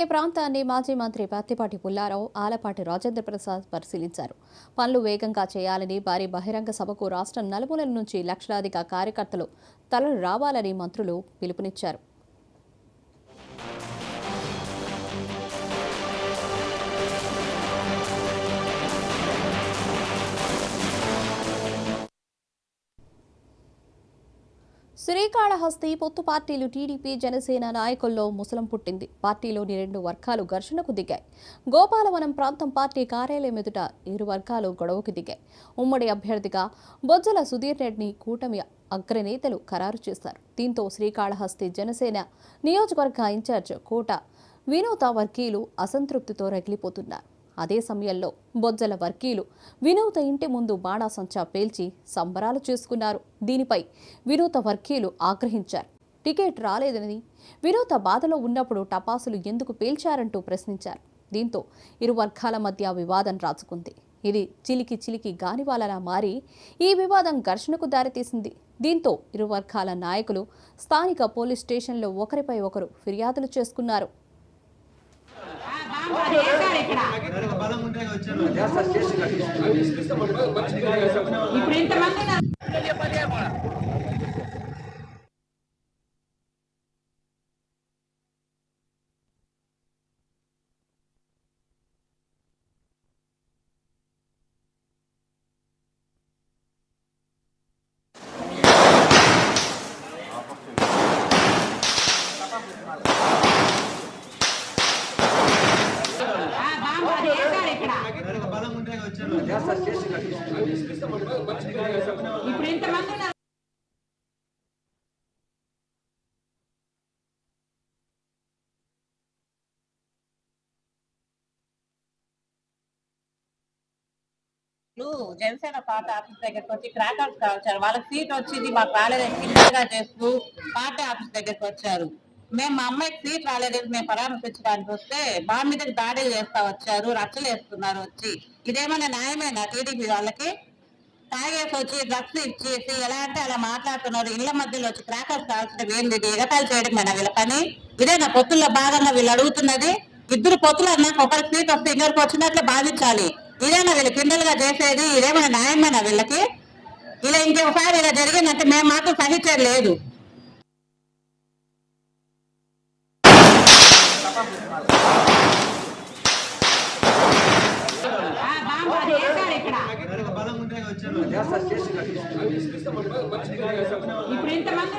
ఈ ప్రాంతాన్ని మాజీ మంత్రి పత్తిపాటి పుల్లారావు, ఆలపాటి రాజేంద్ర ప్రసాద్ పరిశీలించారు. పనులు వేగంగా చేయాలని, భారీ బహిరంగ సభకు రాష్ట్రం నలుమూలల నుంచి లక్షలాదిగా కార్యకర్తలు తరలి రావాలని మంత్రులు పిలుపునిచ్చారు. శ్రీకాళహస్తి పొత్తు పార్టీలు టీడీపీ, జనసేన నాయకుల్లో ముసలం పుట్టింది. పార్టీలోని రెండు వర్గాలు ఘర్షణకు దిగాయి. గోపాలవనం ప్రాంతం పార్టీ కార్యాలయం ఎదుట ఇరు వర్గాలు గొడవకు దిగాయి. ఉమ్మడి అభ్యర్థిగా బొజ్జల సుధీర్ రెడ్డిని కూటమి అగ్రనేతలు ఖరారు చేశారు. దీంతో శ్రీకాళహస్తి జనసేన నియోజకవర్గ ఇన్ఛార్జ్ కోట వినూత వర్గీయులు అసంతృప్తితో రగిలిపోతున్నారు. అదే సమయంలో బొజ్జల వర్గీయులు వినూత ఇంటి ముందు బాణాసంచా పేల్చి సంబరాలు చేసుకున్నారు. దీనిపై వినూత వర్గీయులు ఆగ్రహించారు. టికెట్ రాలేదని, వినూత బాధలో ఉన్నప్పుడు టపాసులు ఎందుకు పేల్చారంటూ ప్రశ్నించారు. దీంతో ఇరు వర్గాల మధ్య వివాదం రాజుకుంది. ఇది చిలికి గానివాలలా మారి ఈ వివాదం ఘర్షణకు దారితీసింది. దీంతో ఇరు వర్గాల నాయకులు స్థానిక పోలీస్ స్టేషన్లో ఒకరిపై ఒకరు ఫిర్యాదులు చేసుకున్నారు. జనసేన పార్టీ ఆఫీస్ దగ్గరకు వచ్చి క్రాకర్స్ కాల్చారు. వాళ్ళకి సీట్ వచ్చింది, మాకు రాలేదని కిందగా చేస్తూ పార్టీ ఆఫీస్ దగ్గరకు వచ్చారు. మేము మా అమ్మాయికి సీట్ రాలేదని మేము పరామర్శించడానికి వస్తే మా మీద దాడులు చేస్తా వచ్చారు, రచ్చలు వేస్తున్నారు. వచ్చి ఇదేమైనా న్యాయమేనా? టీడీపీ వాళ్ళకి తాగేసి వచ్చి డ్రగ్స్ ఇచ్చేసి ఎలా అంటే అలా మాట్లాడుతున్నారు. ఇళ్ల మధ్యలో వచ్చి క్రాకర్స్ కాల్చడం ఏంది? ఎగతాలు చేయడమేనా వీళ్ళ పని? ఇదే నా పొత్తుల్లో భాగంగా వీళ్ళు అడుగుతున్నది. ఇద్దరు పొత్తులు అన్నాక ఒకరికి సీట్ వస్తే ఇంకొకరికి వచ్చినట్లే భావించాలి. ఇదేనా వీళ్ళు కిండలుగా చేసేది? ఇదేమైనా న్యాయమేనా వీళ్ళకి? ఇలా ఇంకొకసారి ఇలా జరిగిందంటే మేము మాత్రం సహించేది లేదు. ఇప్పుడు ఇంతమంది